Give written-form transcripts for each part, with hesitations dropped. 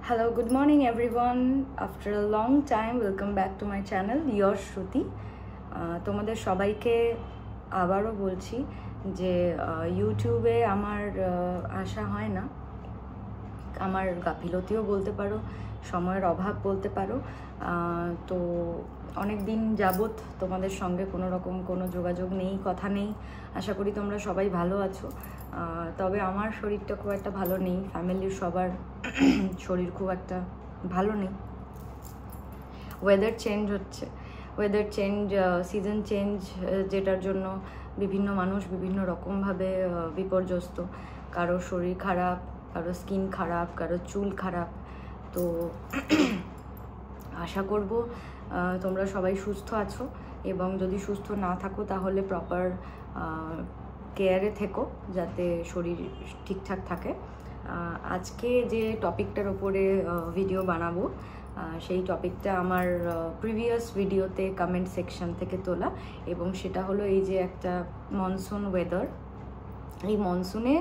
Hello, good morning everyone. After a long time, welcome back to my channel, Your Shruti. তোমাদের সবাইকে আবারও বলছি যে ইউটিউবে আমার আসা হয় না, আমার গাফিলতিও বলতে পারো, সময়ের অভাব বলতে পারো। তো অনেক দিন যাবত তোমাদের সঙ্গে কোনো রকম কোনো যোগাযোগ নেই, কথা নেই। আশা করি তোমরা সবাই ভালো আছো। তবে আমার শরীরটা খুব একটা ভালো নেই, ফ্যামিলির সবার শরীর খুব একটা ভালো নেই। ওয়েদার চেঞ্জ হচ্ছে, ওয়েদার চেঞ্জ, সিজন চেঞ্জ, যেটার জন্য বিভিন্ন মানুষ বিভিন্ন রকমভাবে বিপর্যস্ত। কারো শরীর খারাপ, কারো স্কিন খারাপ, কারো চুল খারাপ। তো আশা করব তোমরা সবাই সুস্থ আছো, এবং যদি সুস্থ না থাকো তাহলে প্রপার কেয়ারে থেকো যাতে শরীর ঠিকঠাক থাকে। আজকে যে টপিকটার ওপরে ভিডিও বানাবো সেই টপিকটা আমার প্রিভিয়াস ভিডিওতে কমেন্ট সেকশন থেকে তোলা, এবং সেটা হলো এই যে একটা মনসুন ওয়েদার। এই মনসুনে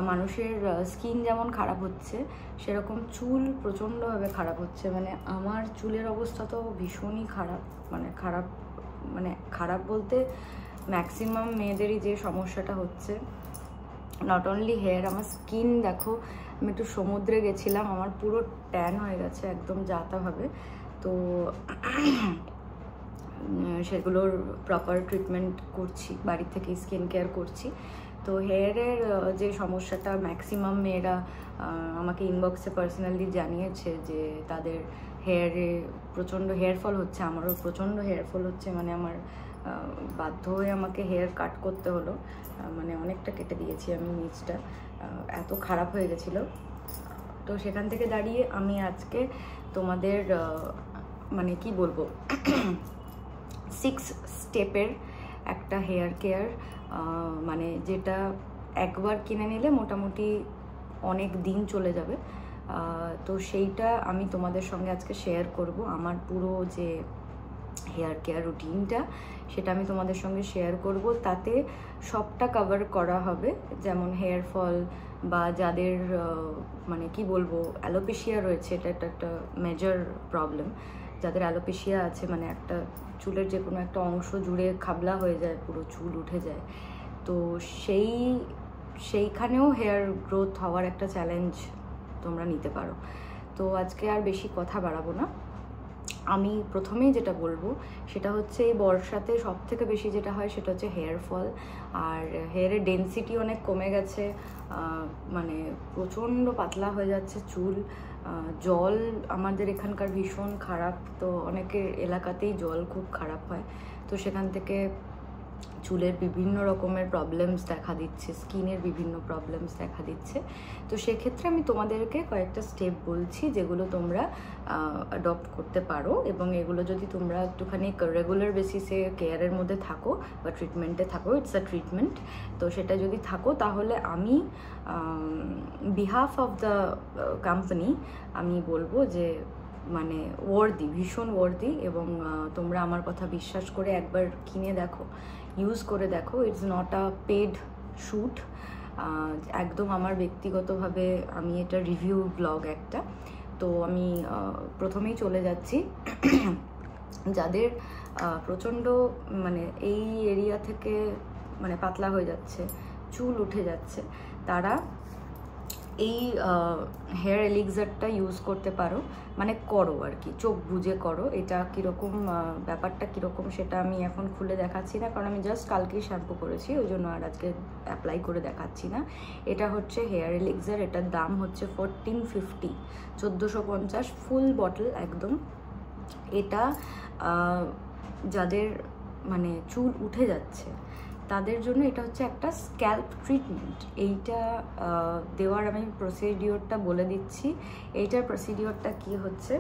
মানুষের স্কিন যেমন খারাপ হচ্ছে, সেরকম চুল প্রচণ্ডভাবে খারাপ হচ্ছে। মানে আমার চুলের অবস্থা তো ভীষণই খারাপ, মানে খারাপ বলতে ম্যাক্সিমাম মেয়েদেরই যে সমস্যাটা হচ্ছে, নট অনলি হেয়ার, আমার স্কিন দেখো। আমি একটু সমুদ্রে গেছিলাম, আমার পুরো ট্যান হয়ে গেছে একদম যাতাভাবে। তো সেগুলোর প্রপার ট্রিটমেন্ট করছি, বাড়ি থেকে স্কিন কেয়ার করছি। তো হেয়ারের যে সমস্যাটা, ম্যাক্সিমাম মেয়েরা আমাকে ইনবক্সে পার্সোনালি জানিয়েছে যে তাদের হেয়ারে প্রচণ্ড হেয়ার ফল হচ্ছে। আমারও প্রচণ্ড হেয়ার ফল হচ্ছে, মানে আমার বাধ্য হয়ে আমাকে হেয়ার কাট করতে হলো, মানে অনেকটা কেটে দিয়েছি আমি নিচটা, এত খারাপ হয়ে গেছিলো। তো সেখান থেকে দাঁড়িয়ে আমি আজকে তোমাদের মানে কি বলবো 6 স্টেপের একটা হেয়ার কেয়ার, মানে যেটা একবার কিনে নিলে মোটামুটি অনেক দিন চলে যাবে। তো সেইটা আমি তোমাদের সঙ্গে আজকে শেয়ার করব। আমার পুরো যে হেয়ার কেয়ার রুটিনটা সেটা আমি তোমাদের সঙ্গে শেয়ার করব। তাতে সবটা কভার করা হবে, যেমন হেয়ার ফল বা যাদের মানে কি বলবো অ্যালোপেশিয়া রয়েছে, এটা একটা মেজর প্রবলেম। যাদের অ্যালোপেশিয়া আছে, মানে একটা চুলের যে কোনো একটা অংশ জুড়ে খাবলা হয়ে যায়, পুরো চুল উঠে যায়। তো সেইখানেও হেয়ার গ্রোথ হওয়ার একটা চ্যালেঞ্জ তোমরা নিতে পারো। তো আজকে আর বেশি কথা বাড়াবো না, আমি প্রথমেই যেটা বলবো সেটা হচ্ছে এই বর্ষাতে সব থেকে বেশি যেটা হয় সেটা হচ্ছে হেয়ার ফল। আর হেয়ারের ডেন্সিটি অনেক কমে গেছে, মানে প্রচণ্ড পাতলা হয়ে যাচ্ছে চুল। জল আমাদের এখানকার ভীষণ খারাপ, তো অনেকের এলাকাতেই জল খুব খারাপ হয়। তো সেখান থেকে চুলের বিভিন্ন রকমের প্রবলেমস দেখা দিচ্ছে, স্কিনের বিভিন্ন প্রবলেমস দেখা দিচ্ছে। তো সেক্ষেত্রে আমি তোমাদেরকে কয়েকটা স্টেপ বলছি যেগুলো তোমরা অ্যাডপ্ট করতে পারো, এবং এগুলো যদি তোমরা একটুখানি রেগুলার বেসিসে কেয়ারের মধ্যে থাকো বা ট্রিটমেন্টে থাকো, ইটস আ ট্রিটমেন্ট, তো সেটা যদি থাকো তাহলে আমি বিহাফ অফ দ্য কোম্পানি আমি বলবো যে মানে ওয়ার্দি, ভীষণ ওয়ার্দি। এবং তোমরা আমার কথা বিশ্বাস করে একবার কিনে দেখো, ইউজ করে দেখো। It's not a paid shoot, একদম আমার ব্যক্তিগতভাবে আমি এটা রিভিউ ব্লগ একটা। তো আমি প্রথমেই চলে যাচ্ছি যাদের প্রচণ্ড মানে এই এরিয়া থেকে মানে পাতলা হয়ে যাচ্ছে, চুল উঠে যাচ্ছে, তারা এই হেয়ার এলিক্সারটা ইউজ করতে পারো। মানে করো আর কি, চোখ বুজে করো। এটা কীরকম, ব্যাপারটা কীরকম সেটা আমি এখন খুলে দেখাচ্ছি না, কারণ আমি জাস্ট কালকেই শ্যাম্পু করেছি, ওই জন্য আর আজকে অ্যাপ্লাই করে দেখাচ্ছি না। এটা হচ্ছে হেয়ার এলিক্সার, এটার দাম হচ্ছে 1450, 1450 ফুল বটল একদম। এটা যাদের মানে চুল উঠে যাচ্ছে তাদের জন্য এটা হচ্ছে একটা স্ক্যাল্প ট্রিটমেন্ট। এইটা দেওয়ার আমি প্রসিডিওরটা বলে দিচ্ছি। এইটার প্রসিডিওরটা কি হচ্ছে,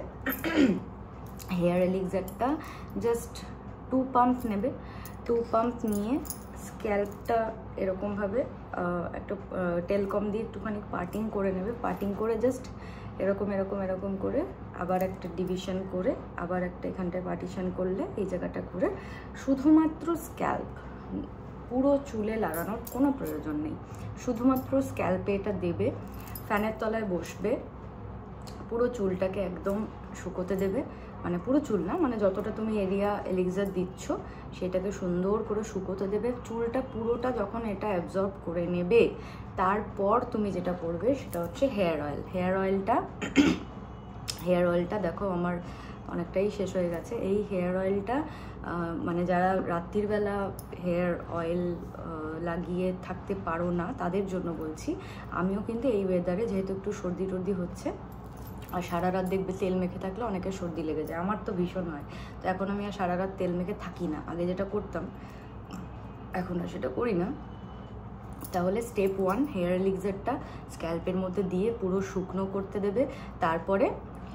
হেয়ার এলিক্সারটা জাস্ট 2 পাম্প নেবে, 2 পাম্প নিয়ে স্ক্যাল্পটা এরকমভাবে একটা টেলকম দিয়ে একটুখানি পার্টিং করে নেবে। পার্টিং করে জাস্ট এরকম এরকম এরকম করে আবার একটা ডিভিশন করে আবার একটা এখানটায় পার্টিশন করলে এই জায়গাটা করে শুধুমাত্র স্ক্যাল্প, পুরো চুলে লাগানোর কোনো প্রয়োজন নেই, শুধুমাত্র স্ক্যাল্পে এটা দেবে। ফ্যানের তলায় বসবে, পুরো চুলটাকে একদম শুকোতে দেবে, মানে পুরো চুল না, মানে যতটা তুমি এরিয়া এলিক্সার দিচ্ছ সেটাকে সুন্দর করে শুকোতে দেবে। চুলটা পুরোটা যখন এটা অ্যাবজর্ব করে নেবে, তারপর তুমি যেটা করবে সেটা হচ্ছে হেয়ার অয়েল। হেয়ার অয়েলটা দেখো আমার অনেকটাই শেষ হয়ে গেছে। এই হেয়ার অয়েলটা মানে যারা রাত্রিবেলা হেয়ার অয়েল লাগিয়ে থাকতে পারো না তাদের জন্য বলছি। আমিও কিন্তু এই ওয়েদারে যেহেতু একটু সর্দি টর্দি হচ্ছে, আর সারা রাত দেখবে তেল মেখে থাকলে অনেকের সর্দি লেগে যায়, আমার তো ভীষণ হয়। তো এখন আমি আর সারা রাত তেল মেখে থাকি না, আগে যেটা করতাম এখন আর সেটা করি না। তাহলে স্টেপ 1 হেয়ার এলিক্সারটা স্ক্যাল্পের মধ্যে দিয়ে পুরো শুকনো করতে দেবে, তারপরে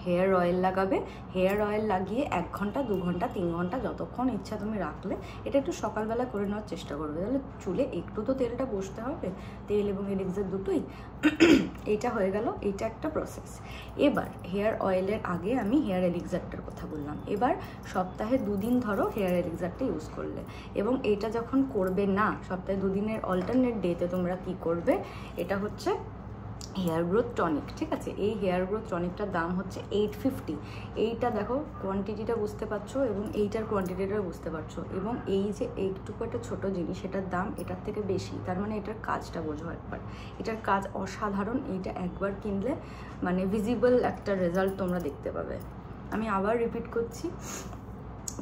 হেয়ার অয়েল লাগাবে। হেয়ার অয়েল লাগিয়ে 1 ঘন্টা 2 ঘন্টা 3 ঘন্টা যতক্ষণ ইচ্ছা তুমি রাখলে। এটা একটু সকালবেলা করে নেওয়ার চেষ্টা করবে, তাহলে চুলে একটু তো তেলটা বসতে হবে, তেল এবং এলিক্সার দুটোই। এইটা হয়ে গেল, এইটা একটা প্রসেস। এবার হেয়ার অয়েলের আগে আমি হেয়ার এলিক্সারটার কথা বললাম। এবার সপ্তাহে 2 দিন ধরো হেয়ার এলিক্সারটা ইউজ করলে, এবং এটা যখন করবে না, সপ্তাহে 2 দিনের অল্টারনেট ডেতে তোমরা কি করবে, এটা হচ্ছে হেয়ার গ্রোথ টনিক। ঠিক আছে, এই হেয়ার গ্রোথ টনিকটার দাম হচ্ছে 850। এইটা দেখো কোয়ান্টিটিটা বুঝতে পারছো, এবং এইটার কোয়ান্টিটিটা বুঝতে পারছো, এবং এই যে এইটুকু একটা ছোটো জিনিস, এটার দাম এটার থেকে বেশি, তার মানে এটার কাজটা বোঝো একবার। এটার কাজ অসাধারণ। এইটা একবার কিনলে মানে ভিজিবল একটা রেজাল্ট তোমরা দেখতে পাবে। আমি আবার রিপিট করছি,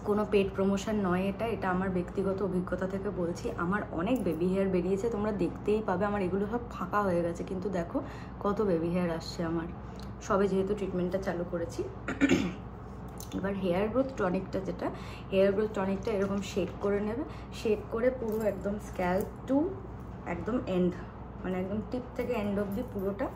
কোনো পেড প্রমোশন নয় এটা, এটা আমার ব্যক্তিগত অভিজ্ঞতা থেকে বলছি। আমার অনেক বেবি হেয়ার বেরিয়েছে, তোমরা দেখতেই পাবে। আমার এগুলো সব ফাঁকা হয়ে গেছে, কিন্তু দেখো কত বেবি হেয়ার আসছে আমার, সবে যেহেতু ট্রিটমেন্টটা চালু করেছি। এবার হেয়ার গ্রোথ টনিকটা, যেটা হেয়ার গ্রোথ টনিকটা এরকম শেক করে নেবে, শেক করে পুরো একদম স্ক্যাল্প টু একদম এন্ড, মানে একদম টিপ থেকে এন্ড অবধি পুরোটা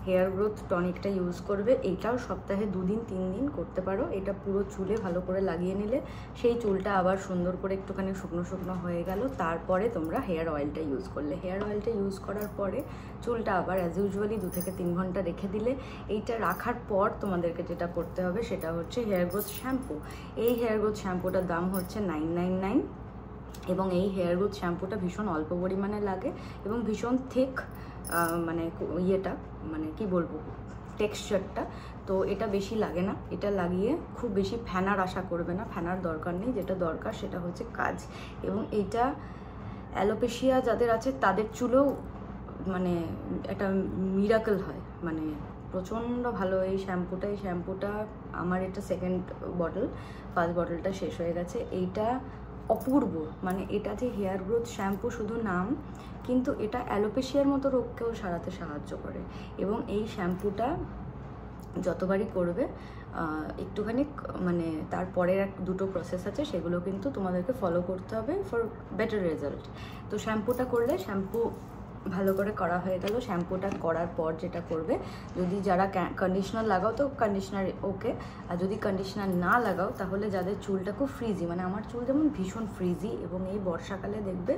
হেয়ার গ্রোথ টনিকটা ইউজ করবে। এইটাও সপ্তাহে 2 দিন 3 দিন করতে পারো। এটা পুরো চুলে ভালো করে লাগিয়ে নিলে সেই চুলটা আবার সুন্দর করে একটুখানি শুকনো শুকনো হয়ে গেল। তারপরে তোমরা হেয়ার অয়েলটা ইউজ করলে, হেয়ার অয়েলটা ইউজ করার পরে চুলটা আবার অ্যাজ ইউজুয়ালি 2 থেকে 3 ঘন্টা রেখে দিলে। এইটা রাখার পর তোমাদেরকে যেটা করতে হবে সেটা হচ্ছে হেয়ার গ্রোথ শ্যাম্পু। এই হেয়ার গ্রোথ শ্যাম্পুটার দাম হচ্ছে 999, এবং এই হেয়ার গ্রোথ শ্যাম্পুটা ভীষণ অল্প পরিমাণে লাগে এবং ভীষণ থিক, মানে ইয়েটা মানে কি বলবো টেক্সচারটা, তো এটা বেশি লাগে না। এটা লাগিয়ে খুব বেশি ফেনার আশা করবে না, ফেনার দরকার নেই। যেটা দরকার সেটা হচ্ছে কাজ। এবং এইটা অ্যালোপেশিয়া যাদের আছে তাদের চুলেও মানে একটা মিরাকল হয়, মানে প্রচণ্ড ভালো এই শ্যাম্পুটা। এই শ্যাম্পুটা আমার এটা 2nd বটল, 1st বটলটা শেষ হয়ে গেছে। এইটা অপূর্ব, মানে এটা যে হেয়ার গ্রোথ শ্যাম্পু শুধু নাম, কিন্তু এটা অ্যালোপেশিয়ার মতো রোগকেও সারাতে সাহায্য করে। এবং এই শ্যাম্পুটা যতবারই করবে একটুখানি মানে তারপরের 2টো প্রসেস আছে, সেগুলো কিন্তু তোমাদেরকে ফলো করতে হবে ফর বেটার রেজাল্ট। তো শ্যাম্পুটা করলে, শ্যাম্পু ভালো করে করা হয়ে গেল। শ্যাম্পুটা করার পর যেটা করবে, যদি যারা কন্ডিশনার লাগাও তো কন্ডিশনার ওকে, আর যদি কন্ডিশনার না লাগাও তাহলে যাদের চুলটা খুব ফ্রিজি, মানে আমার চুল যেমন ভীষণ ফ্রিজি, এবং এই বর্ষাকালে দেখবে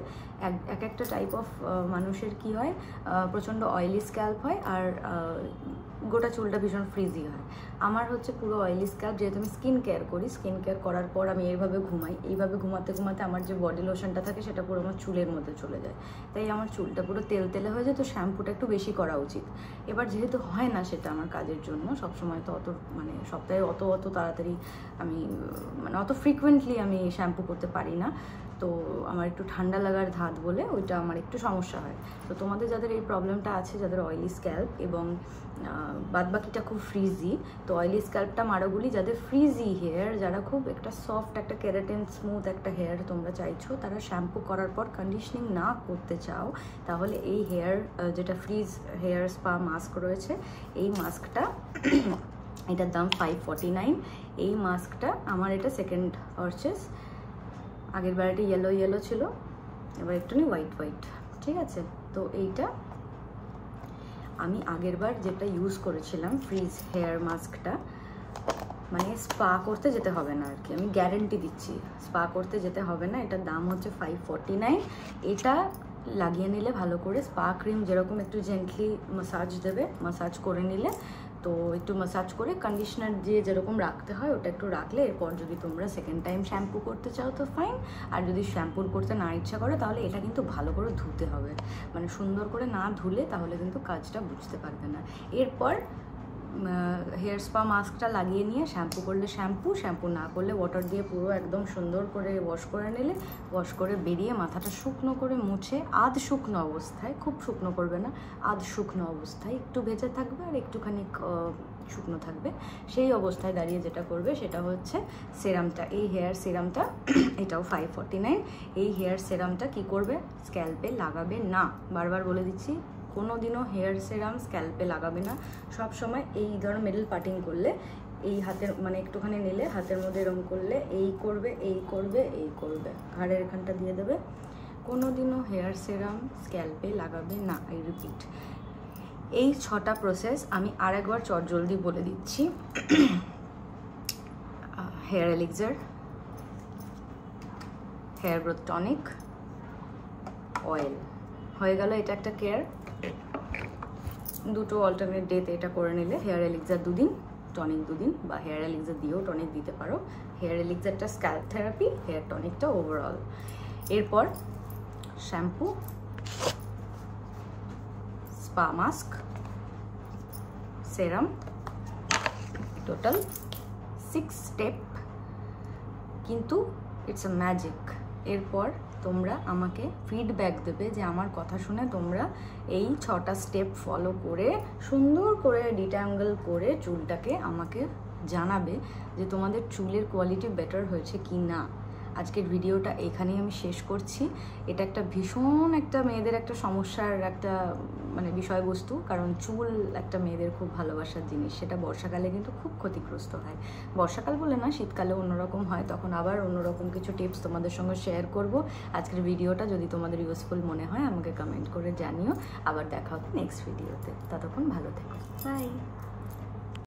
এক একটা টাইপ অফ মানুষের কি হয়, প্রচণ্ড অয়েলি স্ক্যাল্প হয়, আর গোটা চুলটা ভীষণ ফ্রিজি হয়। আমার হচ্ছে পুরো অয়েলি স্ক্যাল্প, যেহেতু আমি স্কিন কেয়ার করি। স্কিন কেয়ার করার পর আমি এইভাবে ঘুমাই, এইভাবে ঘুমাতে ঘুমাতে আমার যে বডি লোশনটা থাকে সেটা পুরো আমার চুলের মধ্যে চলে যায়, তাই আমার চুলটা পুরো তেল তেলে হয়ে যায়। তো শ্যাম্পুটা একটু বেশি করা উচিত। এবার যেহেতু হয় না সেটা আমার কাজের জন্য, সবসময় তো অত মানে সপ্তাহে অত তাড়াতাড়ি আমি মানে অত ফ্রিকুয়েন্টলি আমি শ্যাম্পু করতে পারি না, তো আমার একটু ঠান্ডা লাগার ধাত বলে ওইটা আমার একটু সমস্যা হয়। তো তোমাদের যাদের এই প্রবলেমটা আছে, যাদের অয়েলি স্ক্যাল্প এবং বাদবাকিটা খুব ফ্রিজি, তো অয়েলি স্ক্যাল্পটা মারোগুলি, যাদের ফ্রিজি হেয়ার, যারা খুব একটা সফট একটা কেরাটিন স্মুথ একটা হেয়ার তোমরা চাইছো, তারা শ্যাম্পু করার পর কন্ডিশনিং না করতে চাও, তাহলে এই হেয়ার যেটা ফ্রিজ হেয়ার স্পা মাস্ক রয়েছে, এই মাস্কটা এটার দাম 549। এই মাস্কটা আমার এটা 2nd পারচেস। আগের বার এটা ইয়েলো ছিল, এবার একটুখানি হোয়াইট, ঠিক আছে। তো এইটা আমি আগের বার যেটা ইউজ করেছিলাম ফ্রিজ হেয়ার মাস্কটা, মানে স্পা করতে যেতে হবে না আর কি, আমি গ্যারেন্টি দিচ্ছি স্পা করতে যেতে হবে না। এটার দাম হচ্ছে 549। এটা লাগিয়ে নিলে ভালো করে, স্পা ক্রিম যেরকম একটু জেন্টলি মাসাজ দেবে, মাসাজ করে নিলে, তো একটু মাসাজ করে কন্ডিশনার দিয়ে যেরকম রাখতে হয় ওটা একটু রাখলে, এরপর যদি তোমরা 2nd টাইম শ্যাম্পু করতে চাও তো ফাইন, আর যদি শ্যাম্পু করতে না ইচ্ছা করে তাহলে এটা কিন্তু ভালো করে ধুতে হবে, মানে সুন্দর করে না ধুলে তাহলে কিন্তু কাজটা বুঝতে পারবে না। এরপর হেয়ার স্পা মাস্কটা লাগিয়ে নিয়ে শ্যাম্পু করলে শ্যাম্পু না করলে ওয়াটার দিয়ে পুরো একদম সুন্দর করে ওয়াশ করে নিলে, ওয়াশ করে বেরিয়ে মাথাটা শুকনো করে মুছে আধ শুকনো অবস্থায়, খুব শুকনো করবে না, আধ শুকনো অবস্থায় একটু ভেজে থাকবে আর একটুখানি শুকনো থাকবে, সেই অবস্থায় দাঁড়িয়ে যেটা করবে সেটা হচ্ছে সেরামটা, এই হেয়ার সেরামটা, এটাও 549। এই হেয়ার সেরামটা কি করবে, স্ক্যাল্পে লাগাবে না, বারবার বলে দিচ্ছি, কোনো দিনও হেয়ার সেরাম স্ক্যাল্পে লাগাবে না। সব সময় এই ধরো মিডল পার্টিং করলে, এই হাতের মানে একটুখানি নিলে হাতের মধ্যে এরম করলে এই করবে, এই করবে, এই করবে, ঘাড়ের এখানটা দিয়ে দেবে, কোনো দিনও হেয়ার সেরাম স্ক্যাল্পে লাগাবে না। আই রিপিট, এই 6টা প্রসেস আমি আরেকবার চটজলদি বলে দিচ্ছি। Hair elixir, hair growth tonic, oil, হয়ে গেল এটা একটা কেয়ার। দুটো অল্টারনেট ডেতে এটা করে নিলে, হেয়ার এলিক্সার 2 দিন, টনিক 2 দিন, বা হেয়ার এলিক্সার দিয়েও টনিক দিতে পারো। হেয়ার এলিক্সারটা স্ক্যাল্প থেরাপি, হেয়ার টনিকটা ওভারঅল। এরপর shampoo, spa mask, serum, total 6 step, কিন্তু ইটস আ ম্যাজিক। এরপর তোমরা আমাকে ফিডব্যাক দেবে যে আমার কথা শুনে তোমরা এই 6টা স্টেপ ফলো করে সুন্দর করে ডিট্যাঙ্গল করে চুলটাকে আমাকে জানাবে যে তোমাদের চুলের কোয়ালিটি বেটার হয়েছে কি না। আজকের ভিডিওটা এখানেই আমি শেষ করছি। এটা একটা ভীষণ একটা মেয়েদের একটা সমস্যার একটা মানে বিষয়বস্তু, কারণ চুল একটা মেয়েদের খুব ভালোবাসার জিনিস, সেটা বর্ষাকালে কিন্তু খুব ক্ষতিগ্রস্ত হয়। বর্ষাকাল বলে না, শীতকালে অন্যরকম হয়, তখন আবার অন্যরকম কিছু টিপস তোমাদের সঙ্গে শেয়ার করব। আজকের ভিডিওটা যদি তোমাদের ইউজফুল মনে হয় আমাকে কমেন্ট করে জানিও। আবার দেখা হবে নেক্সট ভিডিওতে, ততক্ষণ ভালো থেকো, বাই।